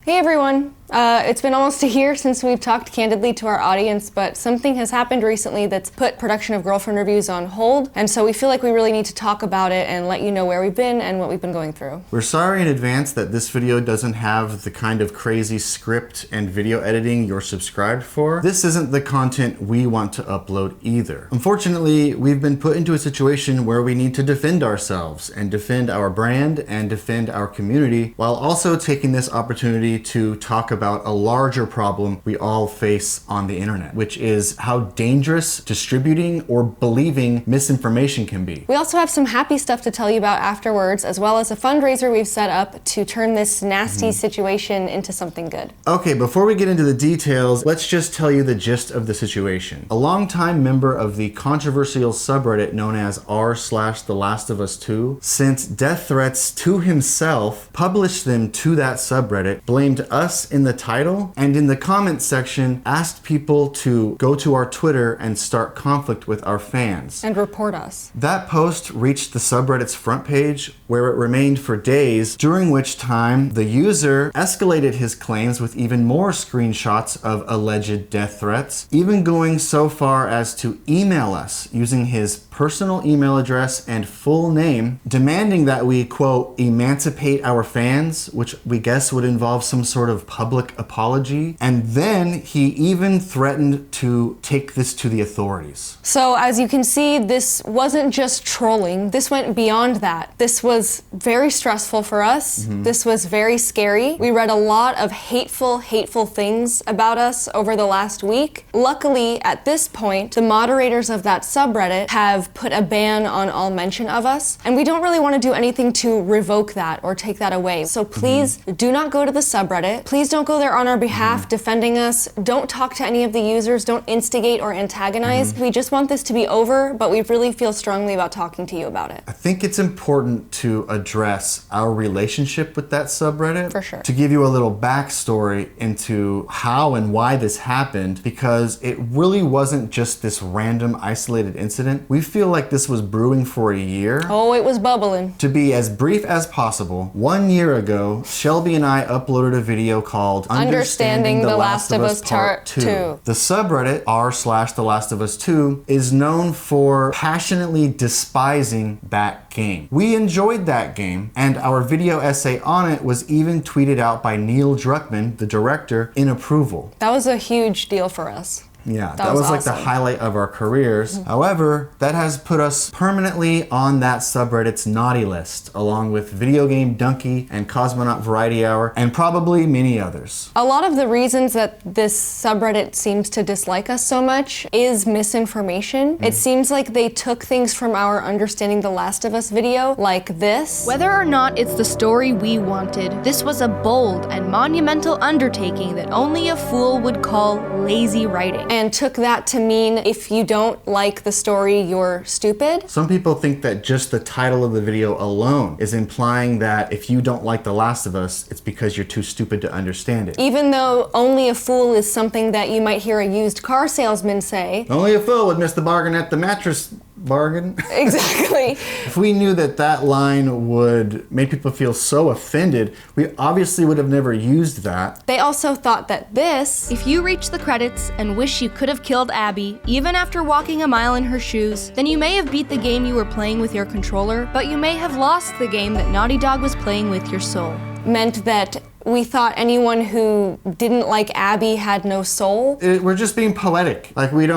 Hey everyone! It's been almost a year since we've talked candidly to our audience, but something has happened recently that's put production of Girlfriend Reviews on hold, and so we feel like we really need to talk about it and let you know where we've been and what we've been going through. We're sorry in advance that this video doesn't have the kind of crazy script and video editing you're subscribed for. This isn't the content we want to upload either. Unfortunately, we've been put into a situation where we need to defend ourselves and defend our brand and defend our community, while also taking this opportunity to talk about a larger problem we all face on the internet, which is how dangerous distributing or believing misinformation can be. We also have some happy stuff to tell you about afterwards, as well as a fundraiser we've set up to turn this nasty situation into something good. Okay, before we get into the details, let's just tell you the gist of the situation. A longtime member of the controversial subreddit known as r/TheLastOfUs2 sent death threats to himself, published them to that subreddit, blamed us in the title, and in the comments section asked people to go to our Twitter and start conflict with our fans. And report us. That post reached the subreddit's front page, where it remained for days, during which time the user escalated his claims with even more screenshots of alleged death threats, even going so far as to email us using his personal email address and full name, demanding that we, quote, emancipate our fans, which we guess would involve some sort of public apology. And then he even threatened to take this to the authorities. So as you can see, this wasn't just trolling. This went beyond that. This was very stressful for us. This was very scary. We read a lot of hateful things about us over the last week. Luckily, at this point, the moderators of that subreddit have put a ban on all mention of us, and we don't really want to do anything to revoke that or take that away. So please do not go to the subreddit. Please don't go there on our behalf defending us. Don't talk to any of the users. Don't instigate or antagonize. We just want this to be over, but we really feel strongly about talking to you about it. I think it's important to address our relationship with that subreddit. For sure. To give you a little backstory into how and why this happened, because it really wasn't just this random isolated incident. We feel like this was brewing for a year. Oh, it was bubbling. To be as brief as possible, 1 year ago, Shelby and I uploaded a video called Understanding The Last of Us Part 2. The subreddit r/TheLastOfUs2 is known for passionately despising that game. We enjoyed that game, and our video essay on it was even tweeted out by Neil Druckmann, the director, in approval. That was a huge deal for us. Yeah, that was like awesome. the highlight of our careers. However, that has put us permanently on that subreddit's naughty list, along with Video Game Donkey and Cosmonaut Variety Hour, and probably many others. A lot of the reasons that this subreddit seems to dislike us so much is misinformation. It seems like they took things from our Understanding The Last of Us video, like this. Whether or not it's the story we wanted, this was a bold and monumental undertaking that only a fool would call lazy writing. And took that to mean if you don't like the story, you're stupid. Some people think that just the title of the video alone is implying that if you don't like The Last of Us, it's because you're too stupid to understand it. Even though only a fool is something that you might hear a used car salesman say. Only a fool would miss the bargain at the mattress bargain. Exactly. If we knew that that line would make people feel so offended, we obviously would have never used that. They also thought that this, If you reach the credits and wish you could have killed Abby, even after walking a mile in her shoes, then you may have beat the game you were playing with your controller, but you may have lost the game that Naughty Dog was playing with your soul. meant that we thought anyone who didn't like Abby had no soul. We're just being poetic. Like we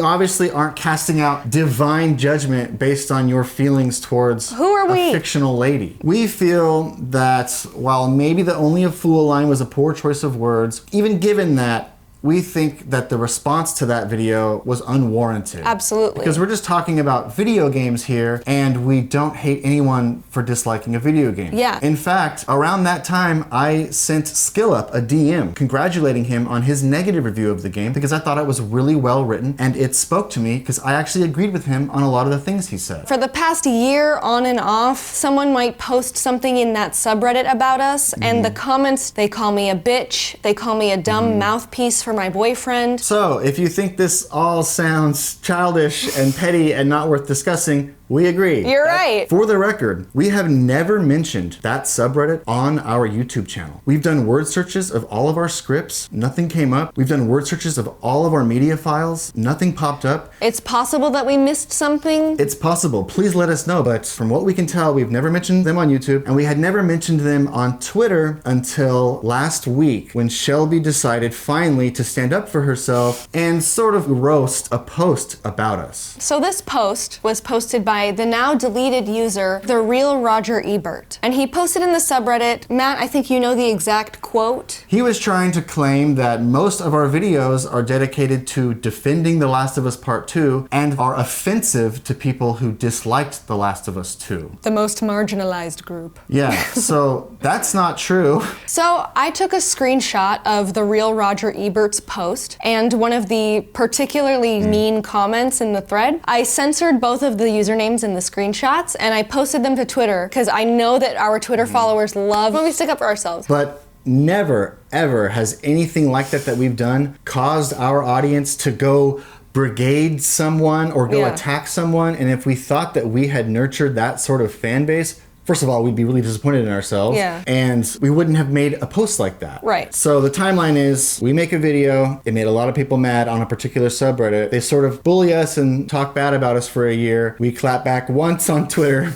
obviously aren't casting out divine judgment based on your feelings towards Who are we? a fictional lady. We feel that while maybe the only a fool line was a poor choice of words, even given that, we think that the response to that video was unwarranted. Absolutely. Because we're just talking about video games here, and we don't hate anyone for disliking a video game. Yeah. In fact, around that time, I sent SkillUp a DM congratulating him on his negative review of the game because I thought it was really well written, and it spoke to me because I actually agreed with him on a lot of the things he said. For the past year, on and off, someone might post something in that subreddit about us, and the comments, they call me a bitch, they call me a dumb mouthpiece for my boyfriend. So, if you think this all sounds childish and petty and not worth discussing, We agree. You're right. For the record, we have never mentioned that subreddit on our YouTube channel. We've done word searches of all of our scripts. Nothing came up. We've done word searches of all of our media files. Nothing popped up. It's possible that we missed something. It's possible. Please let us know. But from what we can tell, we've never mentioned them on YouTube, and we had never mentioned them on Twitter until last week when Shelby decided finally to stand up for herself and sort of roast a post about us. So this post was posted by the now deleted user, The Real Roger Ebert. And he posted in the subreddit, Matt, I think you know the exact quote. He was trying to claim that most of our videos are dedicated to defending The Last of Us Part 2 and are offensive to people who disliked The Last of Us 2. The most marginalized group. Yeah, so that's not true. So I took a screenshot of The Real Roger Ebert's post and one of the particularly mean comments in the thread. I censored both of the usernames in the screenshots and I posted them to Twitter because I know that our Twitter followers love when we stick up for ourselves. But never, ever has anything like that we've done caused our audience to go brigade someone or go attack someone. And if we thought that we had nurtured that sort of fan base, first of all, we'd be really disappointed in ourselves. Yeah. And we wouldn't have made a post like that. Right. So the timeline is, we make a video, it made a lot of people mad on a particular subreddit. They sort of bully us and talk bad about us for a year. We clap back once on Twitter,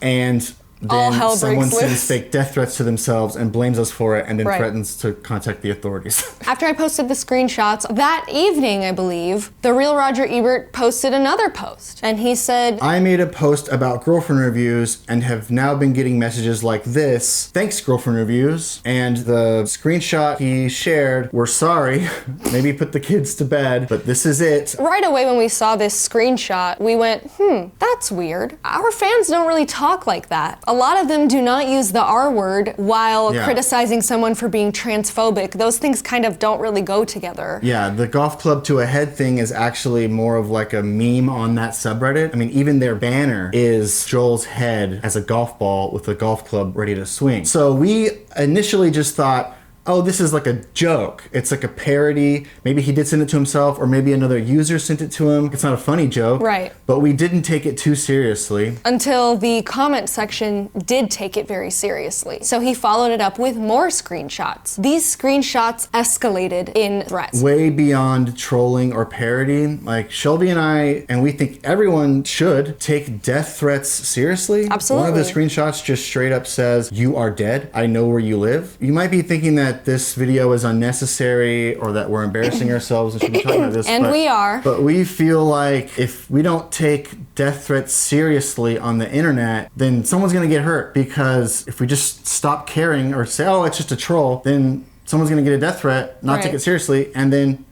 and All then hell someone breaks sends loose. fake death threats to themselves and blames us for it, and then Right. threatens to contact the authorities. After I posted the screenshots, that evening, I believe, The Real Roger Ebert posted another post. And he said, I made a post about girlfriend reviews and have now been getting messages like this. Thanks, girlfriend reviews. And the screenshot he shared, we're sorry. Maybe put the kids to bed, but this is it. right away when we saw this screenshot, we went, that's weird. Our fans don't really talk like that. A lot of them do not use the R word while criticizing someone for being transphobic. Those things kind of don't really go together. Yeah, the golf club to a head thing is actually more of like a meme on that subreddit. I mean, even their banner is Joel's head as a golf ball with a golf club ready to swing. So we initially just thought, oh, this is like a joke. It's like a parody. Maybe he did send it to himself, or maybe another user sent it to him. It's not a funny joke. Right. But we didn't take it too seriously. Until the comment section did take it very seriously. So he followed it up with more screenshots. These screenshots escalated in threats. Way beyond trolling or parody. Like Shelby and I, and we think everyone should take death threats seriously. Absolutely. One of the screenshots just straight up says, "You are dead. I know where you live." You might be thinking that this video is unnecessary or that we're embarrassing ourselves and should be talking about this. And we are. But we feel like if we don't take death threats seriously on the internet, then someone's gonna get hurt, because if we just stop caring or say, oh, it's just a troll, then someone's gonna get a death threat, not take it seriously, and then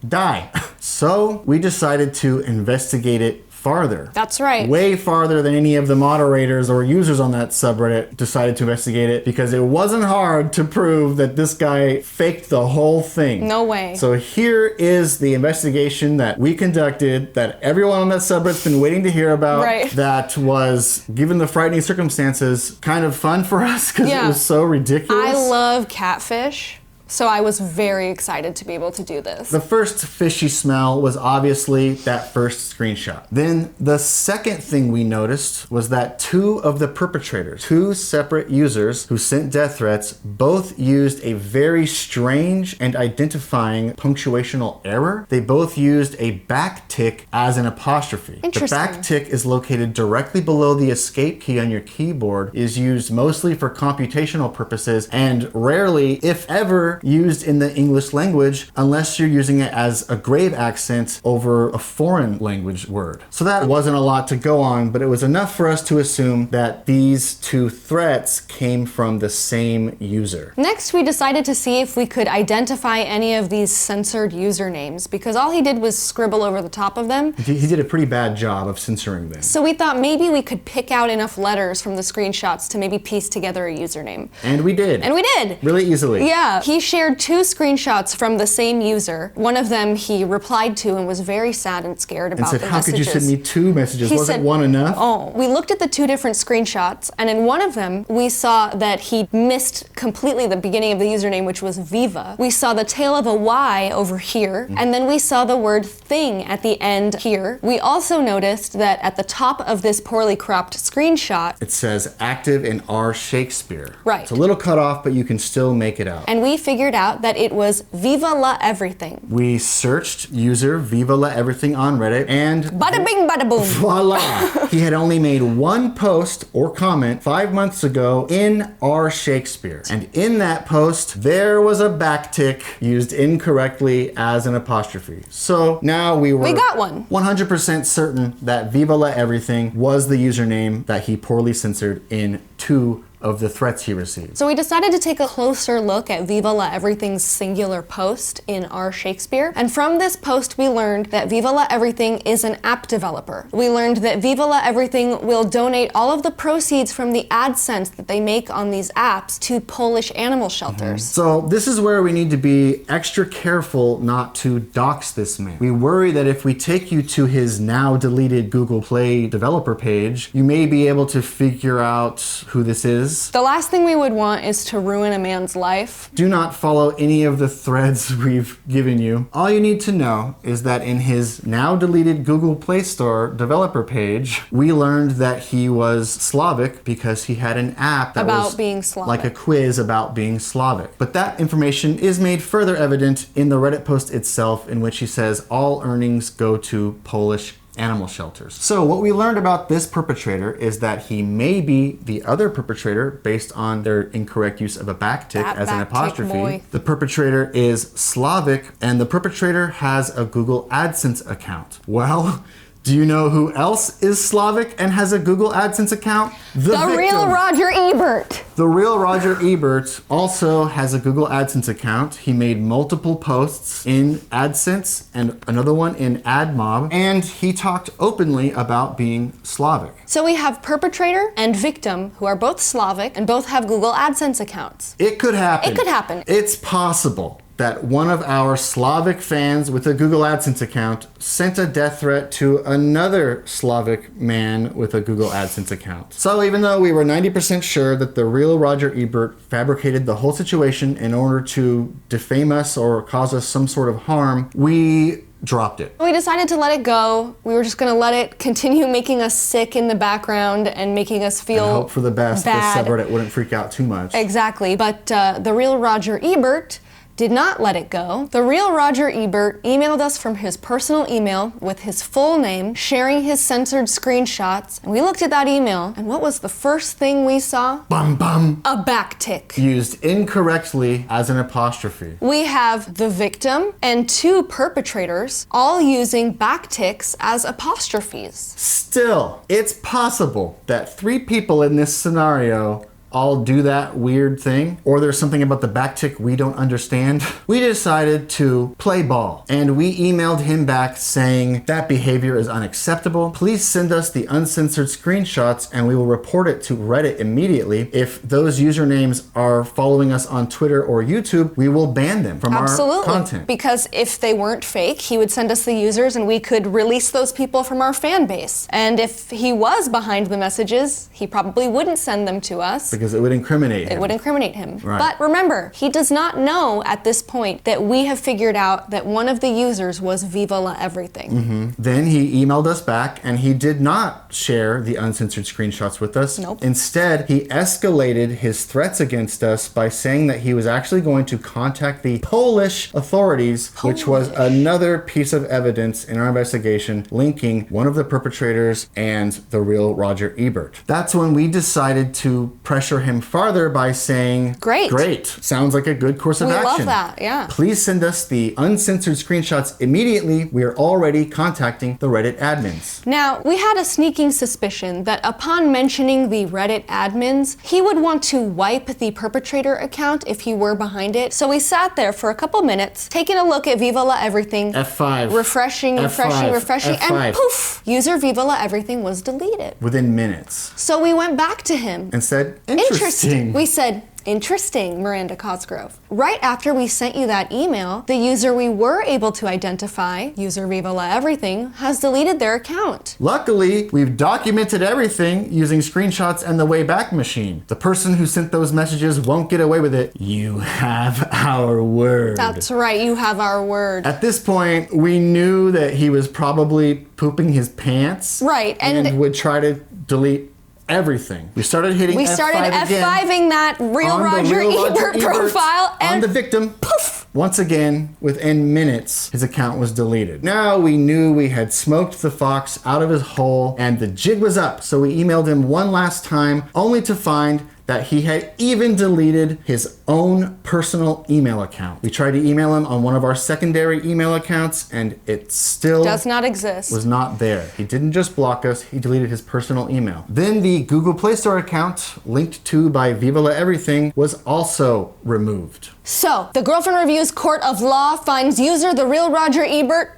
die. So we decided to investigate it farther. That's right. Way farther than any of the moderators or users on that subreddit decided to investigate it, because it wasn't hard to prove that this guy faked the whole thing. No way. So here is the investigation that we conducted, that everyone on that subreddit's been waiting to hear about. Right. That was, given the frightening circumstances, kind of fun for us because it was so ridiculous. I love catfish. So I was very excited to be able to do this. The first fishy smell was obviously that first screenshot. Then the second thing we noticed was that two of the perpetrators, two separate users who sent death threats, both used a very strange and identifying punctuational error. They both used a backtick as an apostrophe. Interesting. The backtick is located directly below the escape key on your keyboard, is used mostly for computational purposes, and rarely, if ever, used in the English language unless you're using it as a grave accent over a foreign language word. So that wasn't a lot to go on, but it was enough for us to assume that these two threats came from the same user. Next, we decided to see if we could identify any of these censored usernames, because all he did was scribble over the top of them. He did a pretty bad job of censoring them. So we thought maybe we could pick out enough letters from the screenshots to maybe piece together a username. And we did. And we did. Really easily. Yeah. He shared 2 screenshots from the same user. One of them he replied to and was very sad and scared about And said, the how messages. could you send me 2 messages? He Wasn't said, one enough? Oh, we looked at the 2 different screenshots, and in one of them, we saw that he missed completely the beginning of the username, which was Viva. We saw the tail of a Y over here, and then we saw the word thing at the end here. We also noticed that at the top of this poorly cropped screenshot, it says active in R Shakespeare. Right. It's a little cut off, but you can still make it out. and we figured out that it was Viva la everything. We searched user Viva La Everything on Reddit, and Bada bing, bada boom. voila! He had only made 1 post or comment 5 months ago in R Shakespeare. And in that post, there was a backtick used incorrectly as an apostrophe. So now we got one. 100% certain that Viva La Everything was the username that he poorly censored in 2 of the threats he received. So we decided to take a closer look at Viva La Everything's singular post in R Shakespeare. And from this post, we learned that Viva La Everything is an app developer. We learned that Viva La Everything will donate all of the proceeds from the AdSense that they make on these apps to Polish animal shelters. So this is where we need to be extra careful not to dox this man. We worry that if we take you to his now deleted Google Play developer page, you may be able to figure out who this is. The last thing we would want is to ruin a man's life. Do not follow any of the threads we've given you. All you need to know is that in his now deleted Google Play Store developer page, we learned that he was Slavic because he had an app that About was being Slavic. like a quiz about being Slavic. But that information is made further evident in the Reddit post itself, in which he says all earnings go to Polish animal shelters. So what we learned about this perpetrator is that he may be the other perpetrator based on their incorrect use of a backtick That as an backtick apostrophe. boy. The perpetrator is Slavic, and the perpetrator has a Google AdSense account. Well, do you know who else is Slavic and has a Google AdSense account? The real victim. Roger Ebert. The real Roger Ebert also has a Google AdSense account. He made multiple posts in AdSense and another one in AdMob, and he talked openly about being Slavic. So we have perpetrator and victim who are both Slavic and both have Google AdSense accounts. It could happen. It could happen. It's possible that one of our Slavic fans with a Google AdSense account sent a death threat to another Slavic man with a Google AdSense account. So even though we were 90% sure that the real Roger Ebert fabricated the whole situation in order to defame us or cause us some sort of harm, we dropped it. We decided to let it go. We were just going to let it continue making us sick in the background and making us feel And hope for the best bad. the subreddit wouldn't freak out too much. Exactly. But the real Roger Ebert did not let it go. The real Roger Ebert emailed us from his personal email with his full name, sharing his censored screenshots. And we looked at that email, and what was the first thing we saw? Bum bum. A backtick. Used incorrectly as an apostrophe. We have the victim and 2 perpetrators all using backticks as apostrophes. Still, it's possible that 3 people in this scenario all do that weird thing, or there's something about the backtick we don't understand. We decided to play ball, and we emailed him back saying that behavior is unacceptable. Please send us the uncensored screenshots and we will report it to Reddit immediately. If those usernames are following us on Twitter or YouTube, we will ban them from our content. Because if they weren't fake, he would send us the users and we could release those people from our fan base. And if he was behind the messages, he probably wouldn't send them to us. Because it would incriminate him. It would incriminate him. Right. But remember, he does not know at this point that we have figured out that one of the users was Viva La Everything. Then he emailed us back, and he did not share the uncensored screenshots with us. Nope. Instead, he escalated his threats against us by saying that he was actually going to contact the Polish authorities, which was another piece of evidence in our investigation linking one of the perpetrators and the real Roger Ebert. That's when we decided to pressure him farther by saying, Great. Sounds like a good course of We action. love that, yeah. Please send us the uncensored screenshots immediately. We are already contacting the Reddit admins. Now, we had a sneaking suspicion that upon mentioning the Reddit admins, he would want to wipe the perpetrator account if he were behind it. So we sat there for a couple minutes, taking a look at Viva La Everything, F5. refreshing, F5. and poof, user Viva La Everything was deleted. Within minutes. So we went back to him. And said, interesting. We said, Interesting, Miranda Cosgrove. Right after we sent you that email, the user we were able to identify, user Viva Everything, has deleted their account. Luckily, we've documented everything using screenshots and the Wayback Machine. The person who sent those messages won't get away with it. You have our word. That's right, you have our word. At this point, we knew that he was probably pooping his pants. Right, and would try to delete everything. We started hitting We F5 started again F5ing that Real on the Roger Real Ebert Roger profile, on and the victim. poof! Once again, within minutes, his account was deleted. Now we knew we had smoked the fox out of his hole and the jig was up. So we emailed him one last time, only to find that he had even deleted his own personal email account. We tried to email him on one of our secondary email accounts and it still Does not exist. was not there. He didn't just block us, he deleted his personal email. Then the Google Play Store account, linked to by Viva La Everything, was also removed. So, the Girlfriend Reviews Court of Law finds user The Real Roger Ebert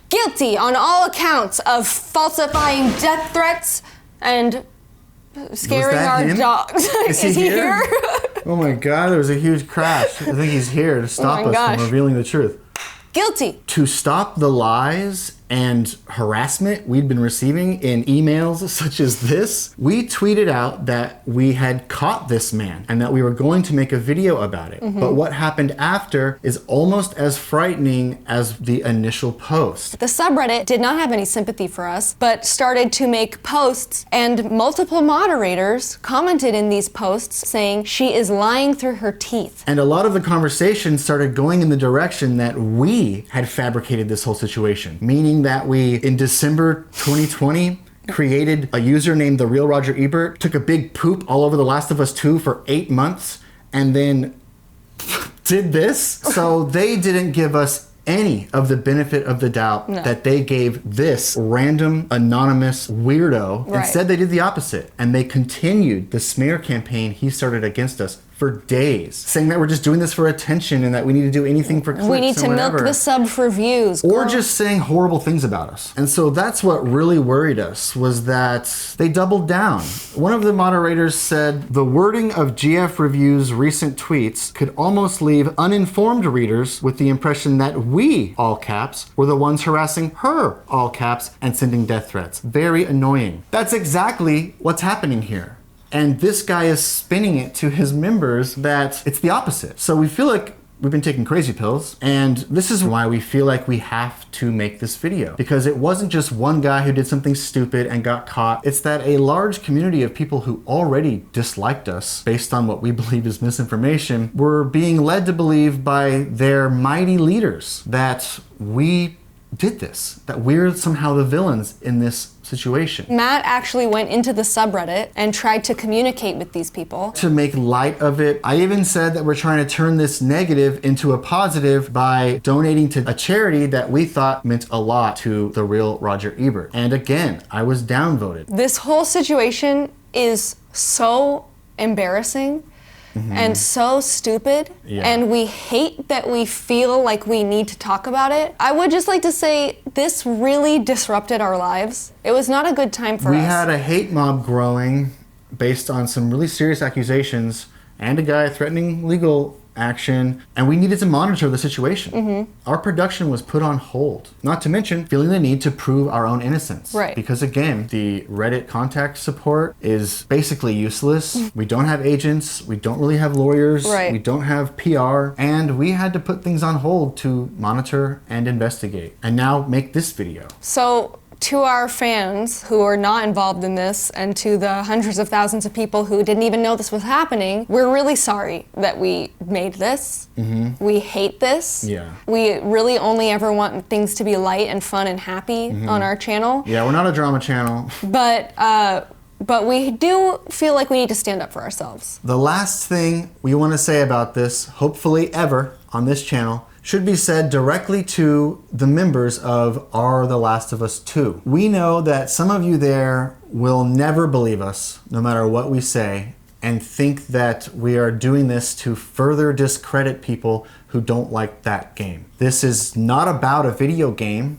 guilty on all accounts of falsifying death threats and scaring that our him? dogs. Is he here? Oh my god, there was a huge crash. I think he's here to stop us gosh. from revealing the truth. Guilty. To stop the lies and harassment we'd been receiving in emails such as this, we tweeted out that we had caught this man and that we were going to make a video about it. But what happened after is almost as frightening as the initial post. The subreddit did not have any sympathy for us, but started to make posts, and multiple moderators commented in these posts saying she is lying through her teeth. And a lot of the conversation started going in the direction that we had fabricated this whole situation, meaning that we, in December 2020, created a user named The Real Roger Ebert, took a big poop all over The Last of Us 2 for 8 months, and then did this. So they didn't give us any of the benefit of the doubt that they gave this random anonymous weirdo. Right. Instead, they did the opposite, and they continued the smear campaign he started against us for days, saying that we're just doing this for attention and that we need to do anything for clicks. We need to and milk whatever. the sub for views. Or girl. just saying horrible things about us. And so that's what really worried us, was that they doubled down. One of the moderators said, the wording of GF Review's recent tweets could almost leave uninformed readers with the impression that we, all caps, were the ones harassing her, all caps, and sending death threats. Very annoying. That's exactly what's happening here. And this guy is spinning it to his members that it's the opposite. So we feel like we've been taking crazy pills, and this is why we feel like we have to make this video. Because it wasn't just one guy who did something stupid and got caught. It's that a large community of people who already disliked us based on what we believe is misinformation were being led to believe by their mighty leaders that we did this, that we're somehow the villains in this situation. Matt actually went into the subreddit and tried to communicate with these people. To make light of it, I even said that we're trying to turn this negative into a positive by donating to a charity that we thought meant a lot to The Real Roger Ebert. And again, I was downvoted. This whole situation is so embarrassing and so stupid, and we hate that we feel like we need to talk about it. I would just like to say this really disrupted our lives. It was not a good time for us. We had a hate mob growing based on some really serious accusations and a guy threatening legal action, and we needed to monitor the situation. Our production was put on hold, not to mention feeling the need to prove our own innocence. Right. Because again, the Reddit contact support is basically useless. We don't have agents, we don't really have lawyers, Right. we don't have PR, and we had to put things on hold to monitor and investigate, and now make this video. So, to our fans who are not involved in this, and to the hundreds of thousands of people who didn't even know this was happening, we're really sorry that we made this. We hate this. Yeah. We really only ever want things to be light and fun and happy on our channel. Yeah, we're not a drama channel. But we do feel like we need to stand up for ourselves. The last thing we want to say about this, hopefully ever, on this channel, should be said directly to the members of The Last of Us 2. We know that some of you there will never believe us, no matter what we say, and think that we are doing this to further discredit people who don't like that game. This is not about a video game.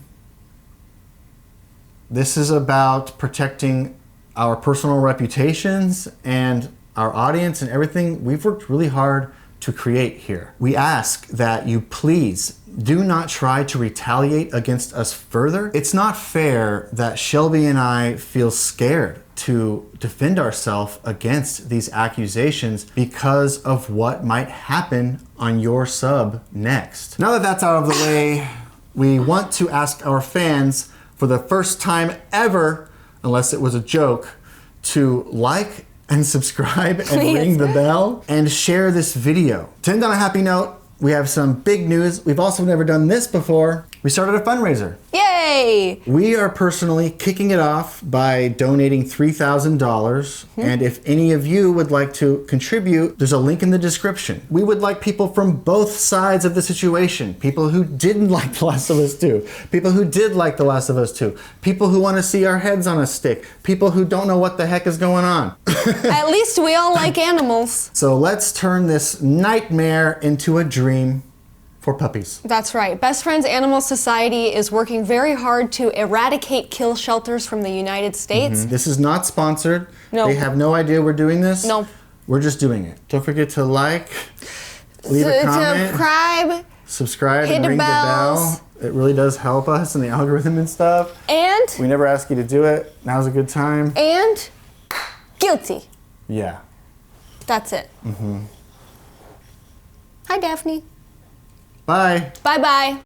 This is about protecting our personal reputations and our audience and everything we've worked really hard to create here. We ask that you please do not try to retaliate against us further. It's not fair that Shelby and I feel scared to defend ourselves against these accusations because of what might happen on your sub next. Now that that's out of the way, we want to ask our fans for the first time ever, unless it was a joke, to like and subscribe and ring the bell and share this video. To end on a happy note, we have some big news. We've also never done this before. We started a fundraiser. Yay! We are personally kicking it off by donating $3,000. And if any of you would like to contribute, there's a link in the description. We would like people from both sides of the situation. People who didn't like The Last of Us 2. People who did like The Last of Us 2. People who want to see our heads on a stick. People who don't know what the heck is going on. At least we all like animals. So let's turn this nightmare into a dream for puppies. That's right. Best Friends Animal Society is working very hard to eradicate kill shelters from the United States. This is not sponsored. No. They have no idea we're doing this. No. We're just doing it. Don't forget to like, leave a comment, subscribe, hit and the ring bells. the bell. It really does help us in the algorithm and stuff. And We never ask you to do it. Now's a good time. and guilty. Yeah. That's it. Hi, Daphne. Bye. Bye-bye.